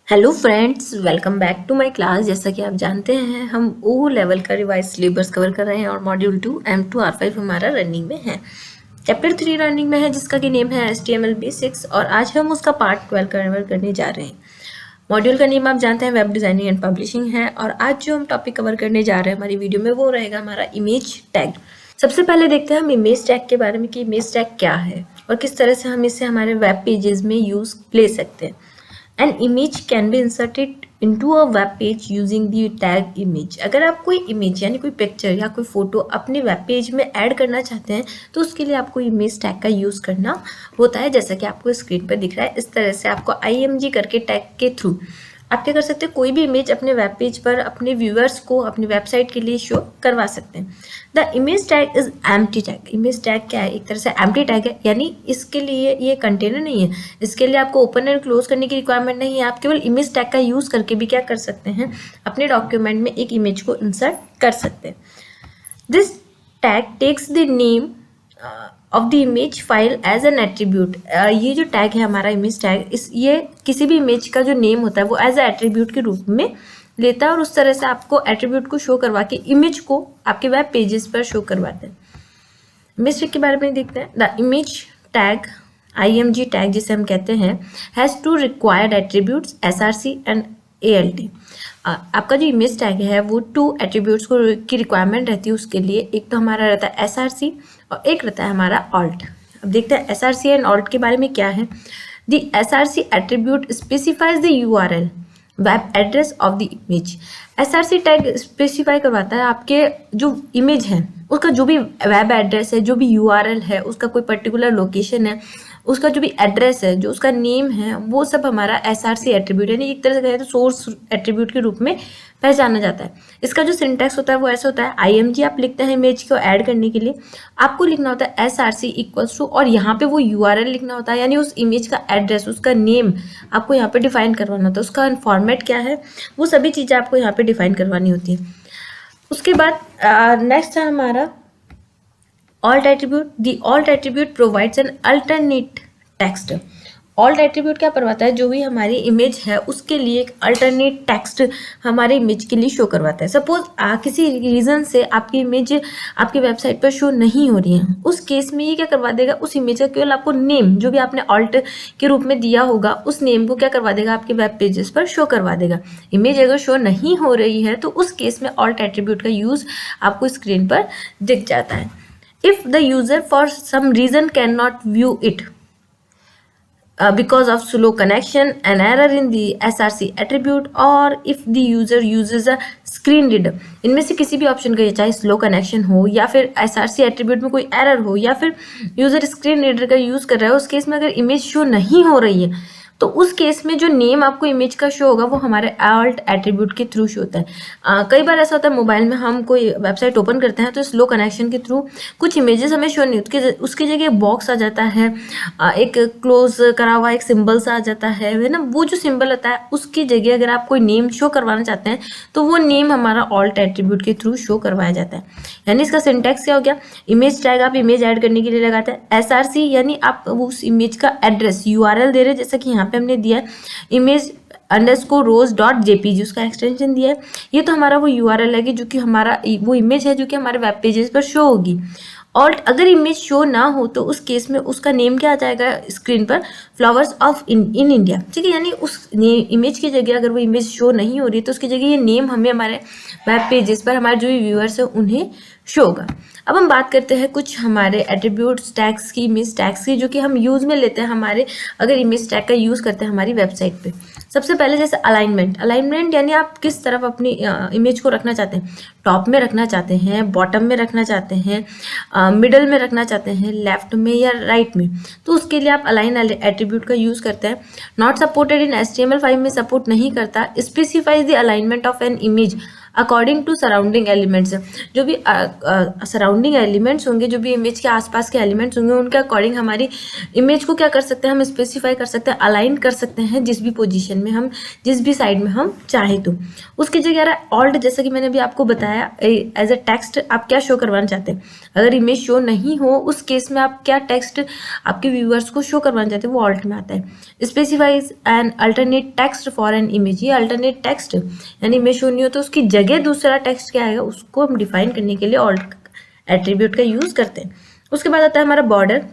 Hello friends, welcome back to my class. जैसा कि आप जानते हैं हम ओ लेवल का रिवाइज सिलेबस कवर कर रहे हैं और मॉड्यूल 2 M2R5 हमारा रनिंग में है। चैप्टर 3 रनिंग में है जिसका कि नेम है HTML बेसिक्स और आज हम उसका पार्ट 12 कवर करने जा रहे हैं। मॉड्यूल का नेम आप जानते हैं वेब डिज़ाइनिंग एंड पब्लिशिंग है और आज जो हम टॉपिक कवर करने जा रहे हैं हमारी वीडियो में वो रहेगा हमारा इमेज टैग। सबसे पहले देखते हैं हम इमेज टैग के बारे में कि इमेज टैग क्या है और किस तरह से हम इसे हमारे वेब पेजेस में यूज़ ले सकते हैं। An image can be inserted into a web page using the tag image। अगर आप कोई इमेज यानी कोई पिक्चर या कोई फोटो अपने वेब पेज में ऐड करना चाहते हैं तो उसके लिए आपको इमेज टैग का यूज़ करना होता है। जैसा कि आपको स्क्रीन पर दिख रहा है, इस तरह से आपको IMG करके टैग के थ्रू आप क्या कर सकते हैं, कोई भी इमेज अपने वेब पेज पर अपने व्यूअर्स को अपनी वेबसाइट के लिए शो करवा सकते हैं। The image tag is empty tag. Image tag क्या है? एक तरह से एम्प्टी टैग है, यानी इसके लिए ये कंटेनर नहीं है, इसके लिए आपको ओपन एंड क्लोज करने की रिक्वायरमेंट नहीं है। आप केवल इमेज टैग का यूज़ करके भी क्या कर सकते हैं, अपने डॉक्यूमेंट में एक इमेज को इंसर्ट कर सकते हैं। This tag takes the name of the image file as an attribute. ये जो टैग है हमारा इमेज टैग, ये किसी भी इमेज का जो नेम होता है वो एज ए एट्रीब्यूट के रूप में लेता है और उस तरह से आपको एट्रीब्यूट को शो करवा के इमेज को आपके वेब पेजेस पर शो करवाते हैं। इमेज टैग के बारे में देखते हैं। The image tag IMG tag जिसे हम कहते हैं has two required attributes SRC and ALT। आपका जो इमेज टैग है वो 2 एट्रीब्यूट्स की रिक्वायरमेंट रहती है उसके लिए। एक तो हमारा रहता है SRC और एक रहता है हमारा ALT। अब देखते हैं SRC एंड ALT के बारे में क्या है। The SRC attribute specifies the URL web address of the image. SRC tag specify करवाता है आपके जो इमेज है उसका जो भी वेब एड्रेस है, जो भी URL है, उसका कोई पर्टिकुलर लोकेशन है, उसका जो भी एड्रेस है, जो उसका नेम है, वो सब हमारा SRC एट्रीब्यूट यानी एक तरह से कहें तो सोर्स एट्रीब्यूट के रूप में पहचाना जाता है। इसका जो सिंटैक्स होता है वो ऐसा होता है, IMG आप लिखते हैं इमेज को ऐड करने के लिए, आपको लिखना होता है SRC इक्वल्स टू और यहाँ पे वो URL लिखना होता है, यानी उस इमेज का एड्रेस, उसका नेम आपको यहाँ पे डिफाइन करवाना होता है। उसका फॉर्मेट क्या है वो सभी चीज़ें आपको यहाँ पे डिफाइन करवानी होती है। उसके बाद नेक्स्ट है हमारा alt attribute। The alt attribute provides an alternate text। alt attribute क्या करवाता है, जो भी हमारी इमेज है उसके लिए एक अल्टरनेट टेक्स्ट हमारे इमेज के लिए शो करवाता है। सपोज किसी रीज़न से आपकी इमेज आपकी वेबसाइट पर शो नहीं हो रही है, उस केस में ये क्या करवा देगा, उस इमेज का केवल आपको नेम जो भी आपने alt के रूप में दिया होगा उस नेम को क्या करवा देगा, आपके वेब पेजेस पर शो करवा देगा। इमेज अगर शो नहीं हो रही है तो उस केस में alt attribute का यूज़ आपको स्क्रीन पर दिख जाता है। If the user for some reason cannot view it because of slow connection, an error in the SRC attribute, or if the user uses a screen reader, इनमें से किसी भी ऑप्शन का, चाहे स्लो कनेक्शन हो या फिर SRC एट्रीब्यूट में कोई एरर हो या फिर यूज़र स्क्रीन रीडर का यूज़ कर रहा है, उस केस में अगर इमेज शो नहीं हो रही है तो उस केस में जो नेम आपको इमेज का शो होगा वो हमारे alt एट्रीब्यूट के थ्रू शो होता है। कई बार ऐसा होता है मोबाइल में हम कोई वेबसाइट ओपन करते हैं तो स्लो कनेक्शन के थ्रू कुछ इमेजेस हमें शो नहीं होती, उसकी जगह बॉक्स आ जाता है, एक क्लोज करा हुआ एक सिंबल सा आ जाता है ना। वो जो सिंबल होता है उसकी जगह अगर आप कोई नेम शो करवाना चाहते हैं तो वो नेम हमारा alt एट्रीब्यूट के थ्रू शो करवाया जाता है। यानी इसका सिंटैक्स क्या हो गया, इमेज टैग आप इमेज ऐड करने के लिए लगाते हैं, SRC यानी आप उस इमेज का एड्रेस URL दे रहे हैं, जैसा कि यहाँ पे हमने दिया है image_rose.jpg, उसका एक्सटेंशन दिया है। ये तो हमारा वो URL है कि जो कि हमारा वो इमेज है जो कि हमारे वेब पेजेस पर शो होगी। और अगर इमेज शो ना हो तो उस केस में उसका नेम क्या आ जाएगा स्क्रीन पर, फ्लावर्स ऑफ इन इंडिया। ठीक है, यानी उस इमेज की जगह अगर वो इमेज शो नहीं हो रही तो उसकी जगह ये नेम हमें हमारे वेब पेजेस पर हमारे जो भी व्यूअर्स हैं उन्हें शो होगा। अब हम बात करते हैं कुछ हमारे एट्रीब्यूट्स टैग्स की, इमेज टैग्स की, जो कि हम यूज़ में लेते हैं हमारे अगर इमेज टैग का यूज़ करते हैं हमारी वेबसाइट पे। सबसे पहले जैसे अलाइनमेंट यानी आप किस तरफ अपनी इमेज को रखना चाहते हैं, टॉप में रखना चाहते हैं, बॉटम में रखना चाहते हैं, मिडल में रखना चाहते हैं, लेफ्ट में या राइट में, तो उसके लिए आप अलाइन एट्रीब्यूट का यूज़ करते हैं। नॉट सपोर्टेड इन HTML5 में सपोर्ट नहीं करता। Specifies the alignment of an image according to surrounding elements. जो भी सराउंडिंग एलिमेंट्स होंगे, जो भी इमेज के आसपास के एलिमेंट्स होंगे, उनके अकॉर्डिंग हमारी इमेज को क्या कर सकते हैं, हम स्पेसिफाई कर सकते हैं, अलाइन कर सकते हैं जिस भी पोजीशन में हम, जिस भी साइड में हम चाहे। तो उसकी जगह ऑल्ट, जैसा कि मैंने अभी आपको बताया, एज अ टेक्स्ट आप क्या शो करवाना चाहते हैं। अगर इमेज शो नहीं हो उस केस में आप क्या टेक्स्ट आपके व्यूअर्स को शो करवाना चाहते हैं, वो ऑल्ट में आता है। Specifies an alternate text for an image. ये अल्टरनेट टेक्स्ट यानी इमेज शो नहीं हो तो उसकी जगह दूसरा टेक्स्ट क्या आएगा, उसको हम डिफाइन करने के लिए ऑल्ट एट्रीब्यूट का यूज करते हैं। उसके बाद आता है हमारा बॉर्डर।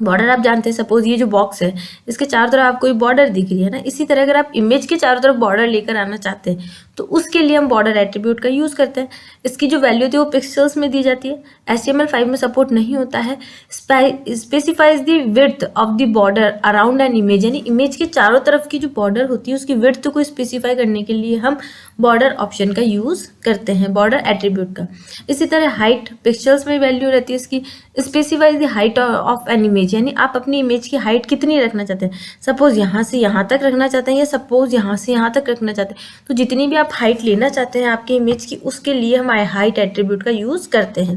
बॉर्डर आप जानते हैं, सपोज ये जो बॉक्स है इसके चारों तरफ आपको बॉर्डर दिख रही है ना, इसी तरह अगर आप इमेज के चारों तरफ बॉर्डर लेकर आना चाहते हैं तो उसके लिए हम बॉर्डर एट्रीब्यूट का यूज़ करते हैं। इसकी जो वैल्यू होती है वो पिक्सल्स में दी जाती है। HTML5 में सपोर्ट नहीं होता है। Specifies the width of the border around an image, यानी इमेज के चारों तरफ की जो बॉर्डर होती है उसकी विड्थ को स्पेसिफाई करने के लिए हम बॉर्डर ऑप्शन का यूज़ करते हैं, बॉर्डर एट्रीब्यूट का। इसी तरह हाइट, पिक्सल्स में वैल्यू रहती है इसकी। Specifies the height of an image, यानी आप अपनी इमेज की हाइट कितनी रखना चाहते हैं। सपोज यहाँ से यहाँ तक रखना चाहते हैं या सपोज यहाँ से यहाँ तक रखना चाहते हैं, तो जितनी भी आप हाइट लेना चाहते हैं आपके इमेज की, उसके लिए हम हाइट एट्रीब्यूट का यूज़ करते हैं।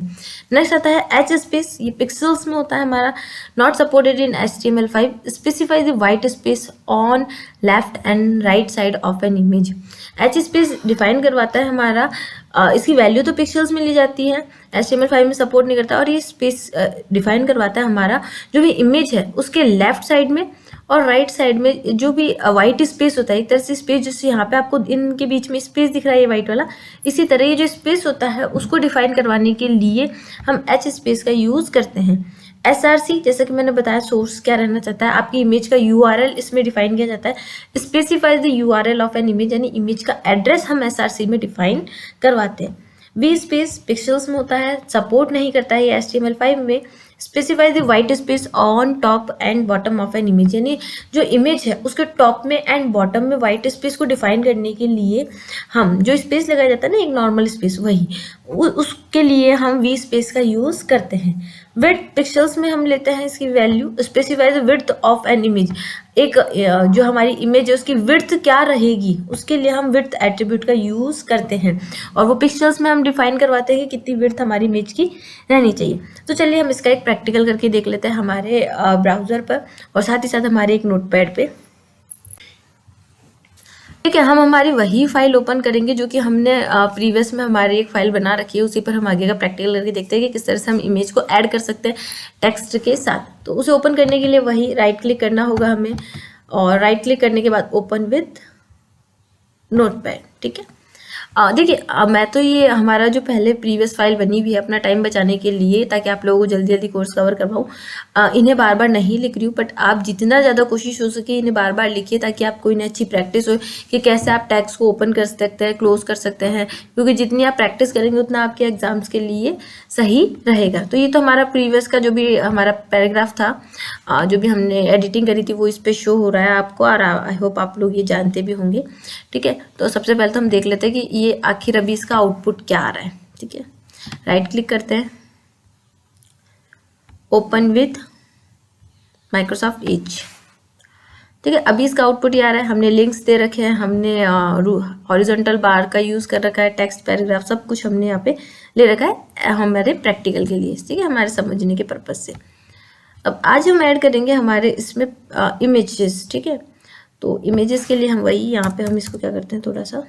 नेक्स्ट आता है एच स्पेस, ये पिक्सल्स में होता है हमारा। Not supported in HTML5। Specify the white space on left and right side of an image. H space define करवाता है हमारा, इसकी वैल्यू तो पिक्सल्स में ली जाती है, HTML5 में सपोर्ट नहीं करता। और ये स्पेस डिफाइन करवाता है हमारा जो भी इमेज है उसके लेफ्ट साइड में और राइट साइड में जो भी वाइट स्पेस होता है, एक तरह से स्पेस, जैसे यहाँ पे आपको इनके बीच में स्पेस दिख रहा है ये वाइट वाला, इसी तरह ये जो स्पेस होता है उसको डिफाइन करवाने के लिए हम एच स्पेस का यूज़ करते हैं। SRC, जैसा कि मैंने बताया, सोर्स क्या रहना चाहता है, आपकी इमेज का URL इसमें डिफाइन किया जाता है। Specifies the URL of an image, यानी इमेज का एड्रेस हम SRC में डिफाइन करवाते हैं। V स्पेस पिक्सल्स में होता है, सपोर्ट नहीं करता है ये HTML5 में। Specifies the white space on top and bottom of an image, यानी जो इमेज है उसके टॉप में एंड बॉटम में वाइट स्पेस को डिफाइन करने के लिए हम जो स्पेस लगाया जाता है ना, एक नॉर्मल स्पेस, वही उसके लिए हम V स्पेस का यूज़ करते हैं। विड्थ पिक्सल्स में हम लेते हैं इसकी value. Specifies width of an image, एक जो हमारी इमेज है उसकी विड्थ क्या रहेगी, उसके लिए हम विड्थ एट्रीब्यूट का यूज़ करते हैं और वो पिक्सल्स में हम डिफाइन करवाते हैं कि कितनी विड्थ हमारी इमेज की रहनी चाहिए। तो चलिए हम इसका एक प्रैक्टिकल करके देख लेते हैं हमारे ब्राउज़र पर और साथ ही साथ हमारे एक नोटपैड पे। ठीक है, हम हमारी वही फाइल ओपन करेंगे जो कि हमने प्रीवियस में हमारी एक फाइल बना रखी है, उसी पर हम आगे का प्रैक्टिकल करके देखते हैं कि किस तरह से हम इमेज को ऐड कर सकते हैं टेक्स्ट के साथ। तो उसे ओपन करने के लिए वही राइट क्लिक करना होगा हमें और राइट क्लिक करने के बाद ओपन विद नोटपैड। ठीक है, देखिए मैं तो ये हमारा जो पहले प्रीवियस फाइल बनी हुई है अपना टाइम बचाने के लिए, ताकि आप लोगों को जल्दी जल्दी कोर्स कवर करवाऊँ, इन्हें बार बार नहीं लिख रही हूँ, बट आप जितना ज़्यादा कोशिश हो सके इन्हें बार बार लिखिए ताकि आपको इन्हें अच्छी प्रैक्टिस हो कि कैसे आप टैग्स को ओपन कर सकते हैं, क्लोज कर सकते हैं, क्योंकि जितनी आप प्रैक्टिस करेंगे उतना आपके एग्जाम्स के लिए सही रहेगा। तो ये तो हमारा प्रीवियस का जो भी हमारा पैराग्राफ था, जो भी हमने एडिटिंग करी थी, वो इस पर शो हो रहा है आपको और आई होप आप लोग ये जानते भी होंगे। ठीक है, तो सबसे पहले तो हम देख लेते हैं कि ये आखिर अभी इसका आउटपुट क्या आ रहा है। ठीक है, राइट क्लिक करते हैं, ओपन विथ माइक्रोसॉफ्ट एज। ठीक है, अभी इसका आउटपुट ये आ रहा है। हमने लिंक्स दे रखे हैं, हमने हॉरिजॉन्टल बार का यूज़ कर रखा है, टेक्स्ट पैराग्राफ सब कुछ हमने यहाँ पे ले रखा है हमारे प्रैक्टिकल के लिए, ठीक है, हमारे समझने के पर्पज़ से। अब आज हम ऐड करेंगे हमारे इसमें इमेजेस। ठीक है, तो इमेजेस के लिए हम वही यहाँ पे हम इसको क्या करते हैं, थोड़ा सा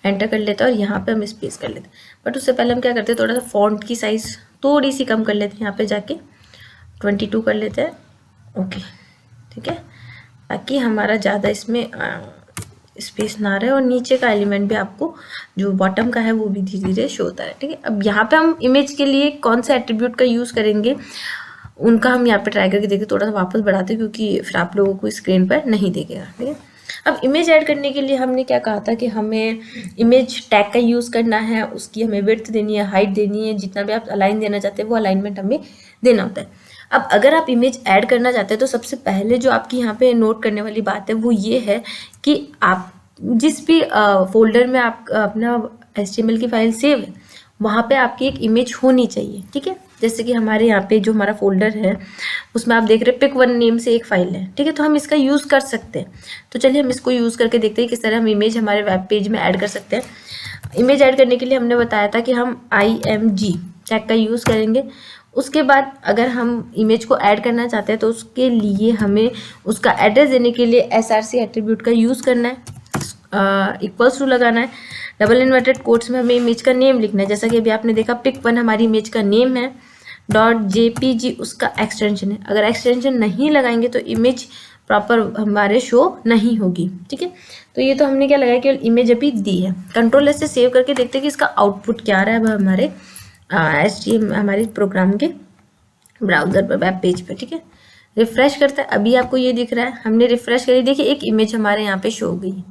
एंटर कर लेते हैं और यहाँ पे हम स्पेस कर लेते हैं। बट उससे पहले हम क्या करते हैं, थोड़ा सा फॉन्ट की साइज़ थोड़ी सी कम कर लेते हैं, यहाँ पे जाके 22 कर लेते हैं। ओके, ठीक है, ताकि हमारा ज़्यादा इसमें स्पेस ना रहे और नीचे का एलिमेंट भी आपको जो बॉटम का है वो भी धीरे धीरे शो होता है। ठीक है, अब यहाँ पे हम इमेज के लिए कौन सा एट्रीब्यूट का यूज़ करेंगे उनका हम यहाँ पे ट्राई करके देखिए, थोड़ा सा वापस बढ़ाते क्योंकि फिर आप लोगों को स्क्रीन पर नहीं दिखेगा। ठीक है, अब इमेज ऐड करने के लिए हमने क्या कहा था कि हमें इमेज टैग का यूज़ करना है, उसकी हमें विड्थ देनी है, हाइट देनी है, जितना भी आप अलाइन देना चाहते हैं वो अलाइनमेंट हमें देना होता है। अब अगर आप इमेज ऐड करना चाहते हैं तो सबसे पहले जो आपकी यहाँ पे नोट करने वाली बात है वो ये है कि आप जिस भी फोल्डर में आप अपना HTML की फाइल सेव है वहाँ पे आपकी एक इमेज होनी चाहिए। ठीक है, जैसे कि हमारे यहाँ पे जो हमारा फोल्डर है उसमें आप देख रहे हैं pic1 नेम से एक फाइल है। ठीक है, तो हम इसका यूज़ कर सकते हैं। तो चलिए हम इसको यूज़ करके देखते हैं किस तरह हम इमेज हमारे वेब पेज में ऐड कर सकते हैं। इमेज ऐड करने के लिए हमने बताया था कि हम IMG टैग का यूज़ करेंगे। उसके बाद अगर हम इमेज को ऐड करना चाहते हैं तो उसके लिए हमें उसका एड्रेस देने के लिए SRC एट्रीब्यूट का यूज़ करना है, इक्वल्स टू लगाना है। डबल इन्वर्टेड कोट्स में हमें इमेज का नेम लिखना है, जैसा कि अभी आपने देखा pic1 हमारी इमेज का नेम है, .jpg उसका एक्सटेंशन है। अगर एक्सटेंशन नहीं लगाएंगे तो इमेज प्रॉपर हमारे शो नहीं होगी, ठीक है। तो ये तो हमने क्या लगाया, केवल इमेज अभी दी है। कंट्रोल S से सेव करके देखते हैं कि इसका आउटपुट क्या आ रहा है हमारे हमारे प्रोग्राम के ब्राउज़र पर, वेब पेज पर, ठीक है। रिफ्रेश करते हैं, अभी आपको ये दिख रहा है, हमने रिफ्रेश करी, देखिए एक इमेज हमारे यहाँ पे शो हो गई,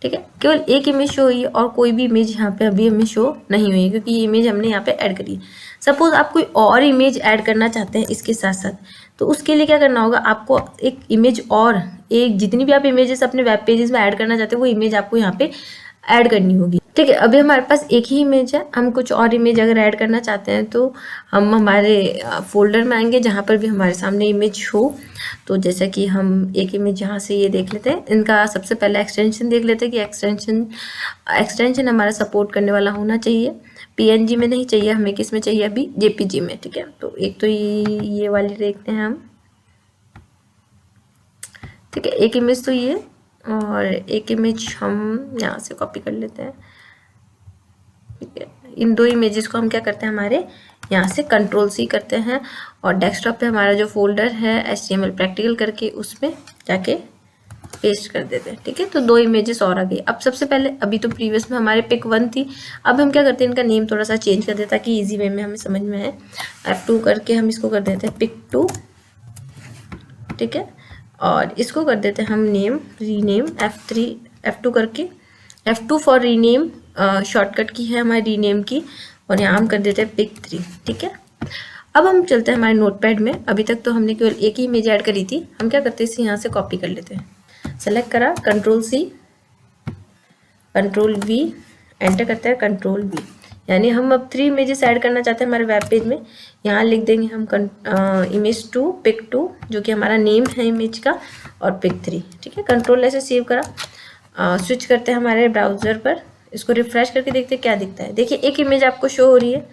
ठीक है। केवल एक इमेज शो हुई है और कोई भी इमेज यहाँ पे अभी हमें शो नहीं हुई है, क्योंकि ये इमेज हमने यहाँ पे ऐड करी है। सपोज आप कोई और इमेज ऐड करना चाहते हैं इसके साथ साथ, तो उसके लिए क्या करना होगा, आपको एक इमेज और एक जितनी भी आप इमेजेस अपने वेब पेजेस में ऐड करना चाहते हैं वो इमेज आपको यहाँ पे ऐड करनी होगी, ठीक है। अभी हमारे पास एक ही इमेज है, हम कुछ और इमेज अगर ऐड करना चाहते हैं तो हम हमारे फोल्डर में आएंगे जहाँ पर भी हमारे सामने इमेज हो। तो जैसा कि हम एक इमेज यहाँ से ये देख लेते हैं, इनका सबसे पहले एक्सटेंशन देख लेते हैं कि एक्सटेंशन हमारा सपोर्ट करने वाला होना चाहिए। PNG में नहीं चाहिए हमें, किस में चाहिए अभी, JPG में, ठीक है। तो एक तो ये वाली देखते हैं हम, ठीक है। एक इमेज तो ये, और एक इमेज हम यहाँ से कॉपी कर लेते हैं, ठीक है। इन दो इमेजेस को हम क्या करते हैं, हमारे यहाँ से Ctrl+C करते हैं और डेस्कटॉप पे हमारा जो फोल्डर है HTML प्रैक्टिकल करके उसमें जाके पेस्ट कर देते हैं, ठीक है। तो दो इमेजेस और आ गई। अब सबसे पहले, अभी तो प्रीवियस में हमारे pic1 थी, अब हम क्या करते हैं, इनका नेम थोड़ा सा चेंज कर देते हैं ताकि ईजी वे में हमें समझ में आए। F2 करके हम इसको कर देते हैं pic2, ठीक है। और इसको कर देते हैं हम नेम, रीनेम F2 करके, F2 फॉर रीनेम शॉर्टकट की है हमारी रीनेम की, और यहाँ हम कर देते हैं pic3, ठीक है। अब हम चलते हैं हमारे नोटपैड में। अभी तक तो हमने केवल एक ही इमेज ऐड करी थी, हम क्या करते हैं, इसे यहाँ से कॉपी कर लेते हैं। सेलेक्ट करा, Ctrl+C, Ctrl+V, एंटर करते हैं, Ctrl+V, यानी हम अब 3 इमेजेस ऐड करना चाहते हैं हमारे वेब पेज में। यहाँ लिख देंगे हम image2 pic2 जो कि हमारा नेम है इमेज का, और pic3, ठीक है। Ctrl+S से सेव करा, स्विच करते हैं हमारे ब्राउज़र पर, इसको रिफ्रेश करके देखते हैं क्या दिखता है। देखिए एक इमेज आपको शो हो रही है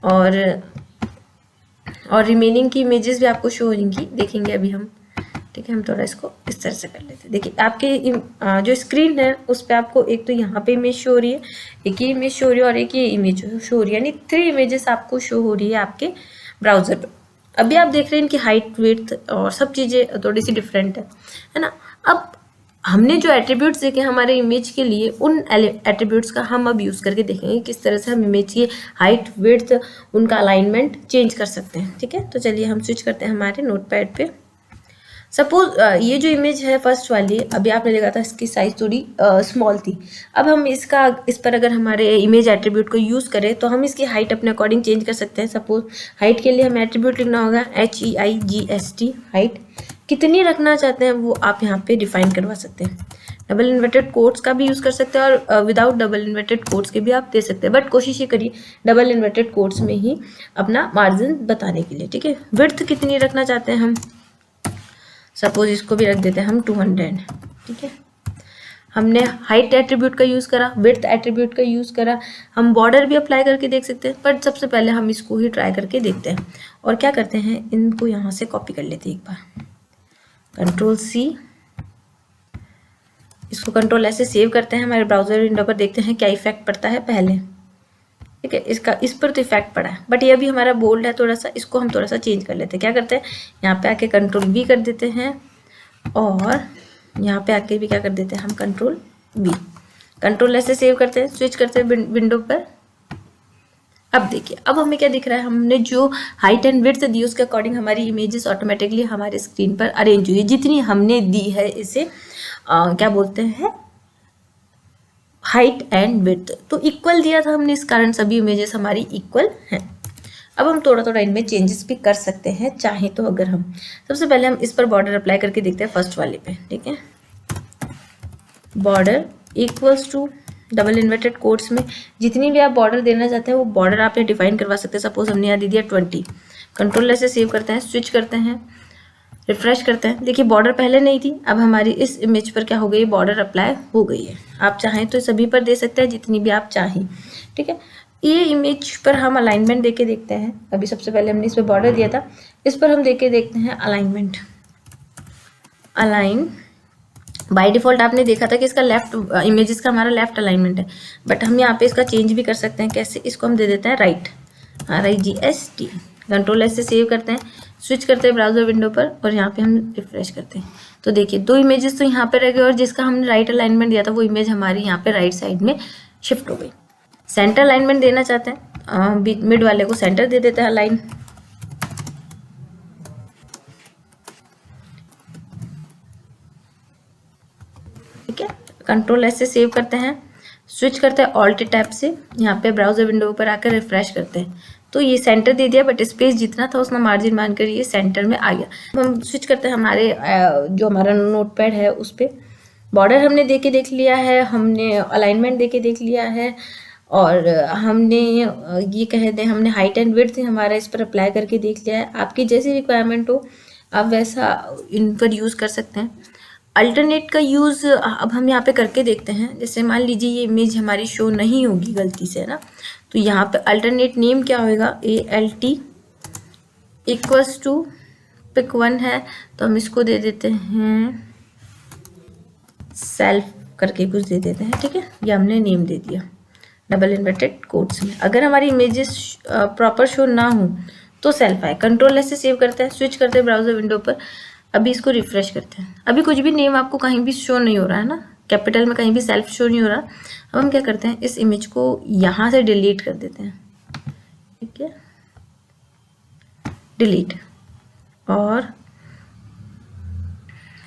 और रिमेनिंग की इमेजेस भी आपको शो होंगी, देखेंगे अभी हम, ठीक है। हम थोड़ा इसको इस तरह से कर लेते हैं। देखिए आपके जो स्क्रीन है उस पर आपको एक तो यहाँ पे इमेज शो हो रही है, एक ही इमेज शो हो रही है, और एक ही इमेज शो हो रही है, यानी 3 इमेजेस आपको शो हो रही है आपके ब्राउज़र पर। अभी आप देख रहे हैं इनकी हाइट, विड्थ और सब चीज़ें थोड़ी सी डिफरेंट है ना। अब हमने जो एट्रीब्यूट्स देखे हमारे इमेज के लिए, उन एट्रीब्यूट्स का हम अब यूज़ करके देखेंगे किस तरह से हम इमेज की हाइट, विड्थ, उनका अलाइनमेंट चेंज कर सकते हैं, ठीक है। तो चलिए हम स्विच करते हैं हमारे नोटपैड पे। सपोज ये जो इमेज है फर्स्ट वाली, अभी आपने देखा था इसकी साइज थोड़ी स्मॉल थी। अब हम इस पर अगर हमारे इमेज एट्रीब्यूट को यूज़ करें तो हम इसकी हाइट अपने अकॉर्डिंग चेंज कर सकते हैं। सपोज हाइट के लिए हमें एट्रीब्यूट लिखना होगा HEIGST, हाइट कितनी रखना चाहते हैं वो आप यहाँ पे डिफाइन करवा सकते हैं। डबल इन्वर्टेड कोट्स का भी यूज़ कर सकते हैं और विदाउट डबल इन्वर्टेड कोट्स के भी आप दे सकते हैं, बट कोशिश ये करिए डबल इन्वर्टेड कोट्स में ही अपना मार्जिन बताने के लिए, ठीक है। विड्थ कितनी रखना चाहते हैं हम, सपोज इसको भी रख देते हैं हम 200, ठीक है। हमने हाइट एट्रीब्यूट का यूज़ करा, विड्थ एट्रीब्यूट का यूज़ करा, हम बॉर्डर भी अप्लाई करके देख सकते हैं, बट सबसे पहले हम इसको ही ट्राई करके देखते हैं। और क्या करते हैं, इनको यहाँ से कॉपी कर लेते हैं एक बार, Ctrl+C, इसको Ctrl+S से सेव करते हैं हमारे ब्राउज़र विंडो पर, देखते हैं क्या इफेक्ट पड़ता है पहले, ठीक है। इस पर तो इफेक्ट पड़ा है, बट ये अभी हमारा बोल्ड है थोड़ा सा, इसको हम थोड़ा सा चेंज कर लेते हैं। क्या करते हैं, यहाँ पे आके Ctrl+V कर देते हैं, और यहाँ पे आके भी क्या कर देते हैं हम Ctrl+V, Ctrl+S से सेव करते हैं, स्विच करते हैं विंडो पर। अब देखिए, अब हमें क्या दिख रहा है, हमने जो हाइट एंड विड्थ दी उसके अकॉर्डिंग हमारी इमेजेस ऑटोमेटिकली हमारे स्क्रीन पर अरेंज हुई है, जितनी हमने दी है इसे क्या बोलते हैं, हाइट एंड विड्थ तो इक्वल दिया था हमने, इस कारण सभी इमेजेस हमारी इक्वल हैं। अब हम थोड़ा थोड़ा इनमें चेंजेस भी कर सकते हैं चाहे तो। अगर हम सबसे पहले हम इस पर बॉर्डर अप्लाई करके देखते हैं फर्स्ट वाले पे, ठीक है। Border equals to double inverted quotes में जितनी भी आप बॉर्डर देना चाहते हैं वो बॉर्डर आप यहाँ डिफाइन करवा सकते हैं। सपोज हमने यहाँ दे दिया 20, Ctrl+S से सेव करते हैं, स्विच करते हैं, रिफ्रेश करते हैं, देखिए बॉर्डर पहले नहीं थी, अब हमारी इस इमेज पर क्या हो गई, बॉर्डर अप्लाई हो गई है। आप चाहें तो सभी पर दे सकते हैं, जितनी भी आप चाहें, ठीक है। ये इमेज पर हम अलाइनमेंट देके देखते हैं। अभी सबसे पहले हमने इस पर बॉर्डर दिया था, इस पर हम देके देखते हैं अलाइनमेंट। अलाइन बाय डिफ़ॉल्ट आपने देखा था कि इसका लेफ्ट इमेजेस का हमारा लेफ्ट अलाइनमेंट है, बट हम यहाँ पे इसका चेंज भी कर सकते हैं। कैसे, इसको हम दे देते हैं राइट, RIGST। कंट्रोल एस से सेव करते हैं, स्विच करते हैं ब्राउजर विंडो पर और यहाँ पे हम रिफ्रेश करते हैं। तो देखिए 2 इमेजेस तो यहाँ पे रह गए और जिसका हमने राइट अलाइनमेंट दिया था वो इमेज हमारी यहाँ पे राइट साइड में शिफ्ट हो गई। सेंटर अलाइनमेंट देना चाहते हैं, मिड वाले को सेंटर दे देते हैं अलाइन। ठीक है, कंट्रोल एस से सेव करते हैं, स्विच करते हैं ऑल्ट टैब से, यहाँ पे ब्राउजर विंडो पर आकर रिफ्रेश करते हैं। तो ये सेंटर दे दिया, बट स्पेस जितना था उतना मार्जिन मानकर ये सेंटर में आ गया। हम स्विच करते हैं हमारे जो हमारा नोटपैड है उस पर। बॉर्डर हमने देख लिया है, हमने अलाइनमेंट देके देख लिया है, और हमने ये कह दें हमने हाइट एंड विड्थ हमारा इस पर अप्लाई करके देख लिया है। आपकी जैसी रिक्वायरमेंट हो आप वैसा इन पर यूज़ कर सकते हैं। अल्टरनेट का यूज़ अब हम यहाँ पे करके देखते हैं। जैसे मान लीजिए ये इमेज हमारी शो नहीं होगी गलती से, है ना, तो यहाँ पे अल्टरनेट नेम क्या होगा, ALT इक्वल्स टू पिक 1 है, तो हम इसको दे देते हैं सेल्फ करके कुछ दे देते हैं। ठीक है, ये हमने नेम दे दिया डबल इन्वर्टेड कोट्स में। अगर हमारी इमेजेस प्रॉपर शो ना हो तो सेल्फ आए। कंट्रोल एस से सेव करते हैं, स्विच करते हैं ब्राउजर विंडो पर। अभी इसको रिफ्रेश करते हैं, अभी कुछ भी नेम आपको कहीं भी शो नहीं हो रहा है ना, कैपिटल में कहीं भी सेल्फ शो नहीं हो रहा। अब हम क्या करते हैं, इस इमेज को यहाँ से डिलीट कर देते हैं। ठीक है, डिलीट, और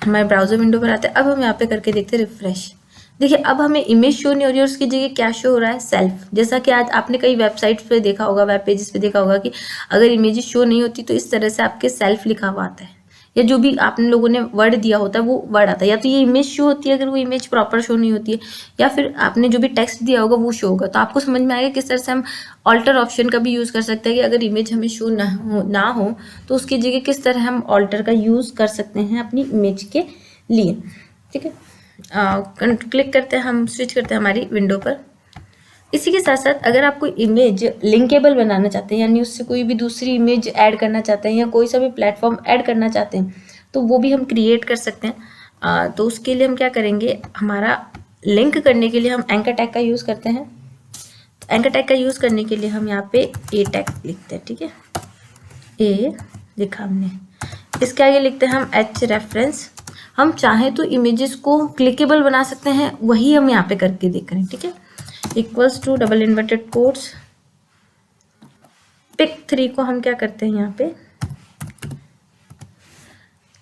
हमारे ब्राउजर विंडो पर आते हैं। अब हम यहाँ पे करके देखते हैं रिफ्रेश। देखिए अब हमें इमेज शो नहीं हो रही है, उसकी जगह क्या शो हो रहा है, सेल्फ। जैसा कि आज आपने कई वेबसाइट्स पे देखा होगा, वेब पेजेस पे देखा होगा कि अगर इमेजेस शो नहीं होती तो इस तरह से आपके सेल्फ लिखा हुआ आता है, या जो भी आपने लोगों ने वर्ड दिया होता है वो वर्ड आता है। या तो ये इमेज शो होती है अगर वो इमेज प्रॉपर शो नहीं होती है, या फिर आपने जो भी टेक्स्ट दिया होगा वो शो होगा। तो आपको समझ में आएगा किस तरह से हम ऑल्टर ऑप्शन का भी यूज़ कर सकते हैं कि अगर इमेज हमें शो ना हो तो उसकी जगह किस तरह हम ऑल्टर का यूज़ कर सकते हैं अपनी इमेज के लिए। ठीक है, क्लिक करते हैं, हम स्विच करते हैं हमारी विंडो पर। इसी के साथ साथ अगर आप कोई इमेज लिंकेबल बनाना चाहते हैं, यानी उससे कोई भी दूसरी इमेज ऐड करना चाहते हैं या कोई सा भी प्लेटफॉर्म ऐड करना चाहते हैं, तो वो भी हम क्रिएट कर सकते हैं। तो उसके लिए हम क्या करेंगे, हमारा लिंक करने के लिए हम एंकर टैग का यूज़ करते हैं। तो एंकर टैग का यूज़ करने के लिए हम यहाँ पे ए टैग लिखते हैं। ठीक है, ए लिखा हमने, इसके आगे लिखते हैं हम H रेफरेंस। हम चाहें तो इमेजेस को क्लिकेबल बना सकते हैं, वही हम यहाँ पे करके देख रहे हैं। ठीक है, equals to double inverted quotes pic 3 को हम क्या करते हैं, यहाँ पे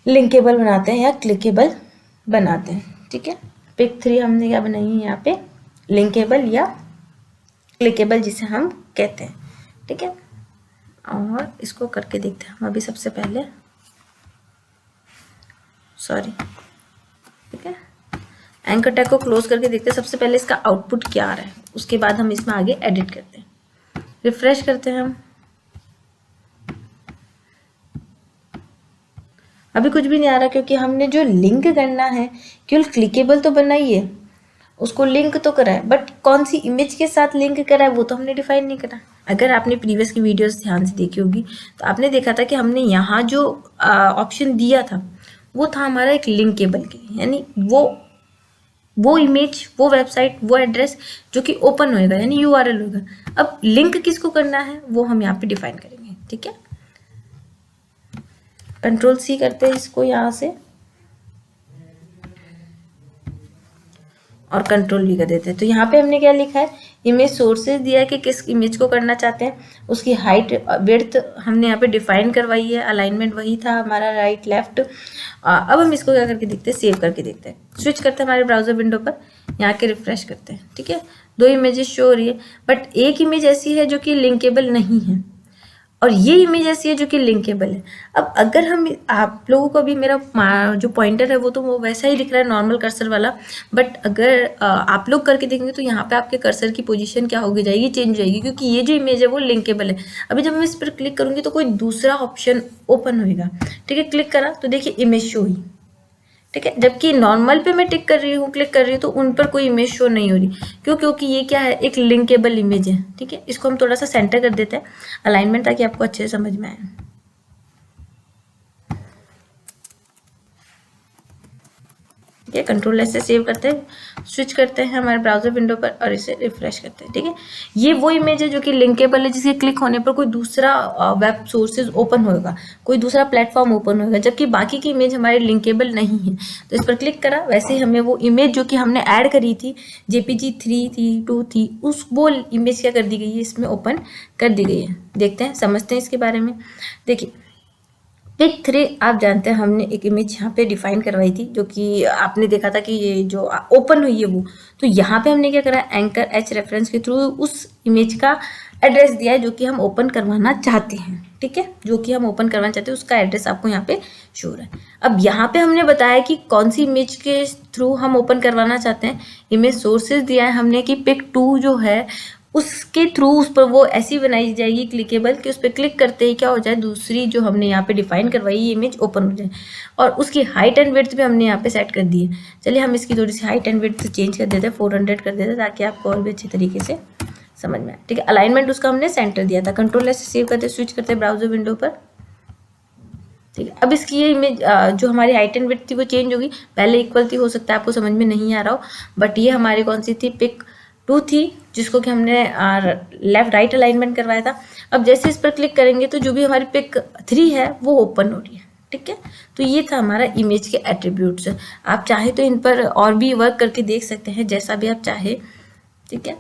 लिंकेबल बनाते हैं या क्लिकेबल बनाते हैं। ठीक है, पिक 3 हमने क्या बनाई है यहाँ पे, लिंकेबल या क्लिकेबल जिसे हम कहते हैं। ठीक है, और इसको करके देखते हैं हम अभी सबसे पहले, सॉरी। ठीक है, एंकर टैग को क्लोज करके देखते हैं सबसे पहले इसका आउटपुट क्या आ रहा है, उसके बाद हम इसमें आगे एडिट करते हैं। रिफ्रेश करते हैं हम, अभी कुछ भी नहीं आ रहा क्योंकि हमने जो लिंक करना है केवल क्लिकेबल तो बनाई है, उसको लिंक तो करा है, बट कौन सी इमेज के साथ लिंक करा है वो तो हमने डिफाइन नहीं करा। अगर आपने प्रीवियस की वीडियोस ध्यान से देखी होगी तो आपने देखा था कि हमने यहाँ जो ऑप्शन दिया था वो था हमारा एक लिंकेबल के लिए, यानी वो इमेज, वो वेबसाइट, वो एड्रेस जो कि ओपन होएगा, यानी URL होगा। अब लिंक किसको करना है वो हम यहाँ पे डिफाइन करेंगे। ठीक है, कंट्रोल C करते हैं इसको यहाँ से और कंट्रोल V कर देते हैं। तो यहाँ पे हमने क्या लिखा है, इमेज सोर्सेज दिया है कि किस इमेज को करना चाहते हैं, उसकी हाइट विड्थ हमने यहाँ पे डिफाइन करवाई है, अलाइनमेंट वही था हमारा राइट लेफ्ट। अब हम इसको क्या करके देखते हैं, सेव करके देखते हैं। स्विच करते हैं हमारे ब्राउजर विंडो पर, यहाँ के रिफ्रेश करते हैं। ठीक है, 2 इमेजेस शो हो रही है, बट एक इमेज ऐसी है जो कि लिंकेबल नहीं है। और ये इमेज ऐसी है जो कि लिंकेबल है। अब अगर हम आप लोगों को भी मेरा जो पॉइंटर है वो वैसा ही दिख रहा है नॉर्मल कर्सर वाला, बट अगर आप लोग करके देखेंगे तो यहाँ पे आपके कर्सर की पोजीशन क्या होगी जाएगी, चेंज हो जाएगी, क्योंकि ये जो इमेज है वो लिंकेबल है। अभी जब मैं इस पर क्लिक करूँगी तो कोई दूसरा ऑप्शन ओपन होएगा, ठीक है। क्लिक करा तो देखिए इमेज शो हुई, ठीक है। जबकि नॉर्मल पे मैं टिक कर रही हूँ, क्लिक कर रही हूँ, तो उन पर कोई इमेज शो नहीं हो रही। क्यों? क्योंकि ये क्या है, एक लिंकेबल इमेज है, ठीक है। इसको हम थोड़ा सा सेंटर कर देते हैं अलाइनमेंट, ताकि आपको अच्छे से समझ में आए। ठीक है, कंट्रोल एस से सेव करते हैं, स्विच करते हैं हमारे ब्राउजर विंडो पर और इसे रिफ्रेश करते हैं, ठीक है। ये वो इमेज है जो कि लिंकेबल है, जिसके क्लिक होने पर कोई दूसरा वेब सोर्सेज ओपन होगा, कोई दूसरा प्लेटफॉर्म ओपन होगा, जबकि बाकी की इमेज हमारी लिंकेबल नहीं है। तो इस पर क्लिक करा, वैसे ही हमें वो इमेज जो कि हमने ऐड करी थी, JPG 3 थी, 2 थी, वो इमेज क्या कर दी गई है, इसमें ओपन कर दी गई है। देखते हैं, समझते हैं इसके बारे में। देखिए पिक 3 आप जानते हैं हमने एक इमेज यहाँ पे डिफाइन करवाई थी, जो कि आपने देखा था कि ये जो ओपन हुई है वो, तो यहाँ पे हमने क्या करा, एंकर H रेफरेंस के थ्रू उस इमेज का एड्रेस दिया है जो कि हम ओपन करवाना चाहते हैं, ठीक है। जो कि हम ओपन करवाना चाहते हैं उसका एड्रेस आपको यहाँ पे शो है। अब यहाँ पे हमने बताया कि कौन सी इमेज के थ्रू हम ओपन करवाना चाहते हैं। इमेज सोर्सेज दिया है हमने कि पिक 2 जो है उसके थ्रू उस पर वो ऐसी बनाई जाएगी क्लिकेबल कि उस पर क्लिक करते ही क्या हो जाए, दूसरी जो हमने यहाँ पे डिफाइन करवाई ये इमेज ओपन हो जाए। और उसकी हाइट एंड विड्थ भी हमने यहाँ पे सेट कर दी है। चलिए हम इसकी थोड़ी सी हाइट एंड विड्थ चेंज कर देते हैं, 400 कर देते हैं, ताकि आपको और भी अच्छी तरीके से समझ में आए, ठीक है। अलाइनमेंट उसका हमने सेंटर दिया था। कंट्रोल एस से सेव करते, स्विच करते हैं ब्राउजर विंडो पर, ठीक है। अब इसकी ये इमेज जो हमारी हाइट एंड विड्थ थी वो चेंज होगी। पहले इक्वल थी, हो सकता है आपको समझ में नहीं आ रहा हो, बट ये हमारी कौन सी थी, पिक 2 थी, जिसको कि हमने लेफ्ट राइट अलाइनमेंट करवाया था। अब जैसे इस पर क्लिक करेंगे तो जो भी हमारी पिक 3 है वो ओपन हो रही है, ठीक है। तो ये था हमारा इमेज के एट्रीब्यूट्स। आप चाहे तो इन पर और भी वर्क करके देख सकते हैं, जैसा भी आप चाहे, ठीक है।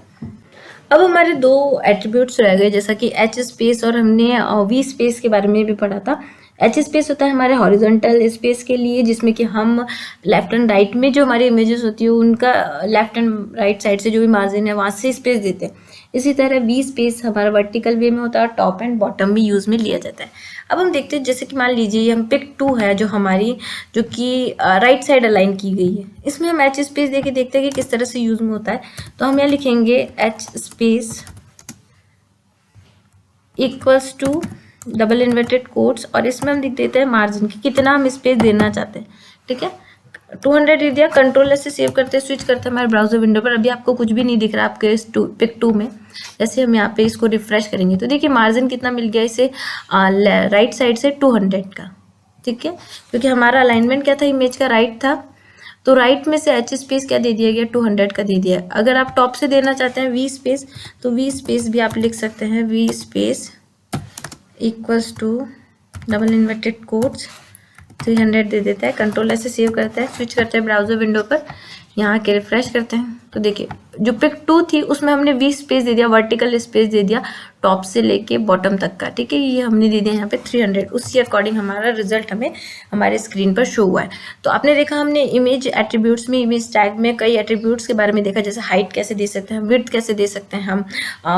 अब हमारे 2 एट्रीब्यूट्स रह गए, जैसा कि H स्पेस और हमने V स्पेस के बारे में भी पढ़ा था। H स्पेस होता है हमारे हॉरिजॉन्टल स्पेस के लिए, जिसमें कि हम लेफ्ट एंड राइट में जो हमारी इमेजेस होती है उनका लेफ्ट एंड राइट साइड से जो भी मार्जिन है वहाँ से स्पेस देते हैं। इसी तरह V स्पेस हमारा वर्टिकल वे में होता है, टॉप एंड बॉटम भी यूज़ में लिया जाता है। अब हम देखते हैं, जैसे कि मान लीजिए हम पिक 2 है जो हमारी, जो कि राइट साइड अलाइन की गई है, इसमें हम H स्पेस देके देखते हैं कि किस तरह से यूज़ में होता है। तो हम यहाँ लिखेंगे H space equals to double inverted quotes, और इसमें हम लिख देते हैं मार्जिन की कितना हम स्पेस देना चाहते हैं, ठीक है। 200 दे दिया। कंट्रोल से सेव करते हैं, स्विच करते हैं हमारे ब्राउजर विंडो पर। अभी आपको कुछ भी नहीं दिख रहा आपके इस पिक 2 में। जैसे हम यहाँ पे इसको रिफ्रेश करेंगे तो देखिए मार्जिन कितना मिल गया इसे, राइट साइड से 200 का, ठीक है। क्योंकि हमारा अलाइनमेंट क्या था, इमेज का राइट था, तो राइट में से H स्पेस क्या दे दिया गया, 200 का दे दिया। अगर आप टॉप से देना चाहते हैं V स्पेस, तो V स्पेस भी आप लिख सकते हैं, V space equals to double inverted quotes 300 दे देता है। कंट्रोल से सेव करता है, स्विच करते हैं ब्राउजर विंडो पर, यहाँ के रिफ्रेश करते हैं तो देखिए जो पिक 2 थी उसमें हमने V स्पेस दे दिया, वर्टिकल स्पेस दे दिया टॉप से लेके बॉटम तक का, ठीक है। ये हमने दे दिया यहाँ पे 300, उसी अकॉर्डिंग हमारा रिजल्ट हमें हमारे स्क्रीन पर शो हुआ है। तो आपने देखा हमने इमेज एट्रीब्यूट्स में, इमेज टैग में कई एट्रीब्यूट्स के बारे में देखा, जैसे हाइट कैसे दे सकते हैं, विड्थ कैसे दे सकते हैं हम,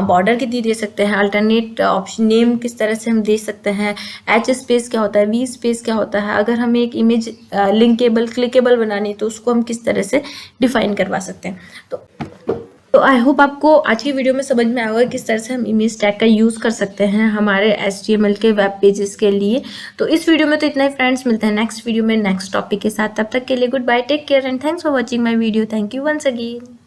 बॉर्डर कितनी दे सकते हैं, अल्टरनेट ऑप्शन नेम किस तरह से हम दे सकते हैं, H स्पेस क्या होता है, V स्पेस क्या होता है, अगर हमें एक इमेज लिंकेबल क्लिकेबल बनानी है तो उसको हम किस तरह से डिफाइन करवा सकते हैं। तो आई होप आपको आज की वीडियो में समझ में आएगा किस तरह से हम इमेज टैग का यूज़ कर सकते हैं हमारे HTML के वेब पेजेस के लिए। तो इस वीडियो में तो इतना ही फ्रेंड्स, मिलते हैं नेक्स्ट वीडियो में नेक्स्ट टॉपिक के साथ। तब तक के लिए good bye, take care and thanks for watching my video. Thank you once again.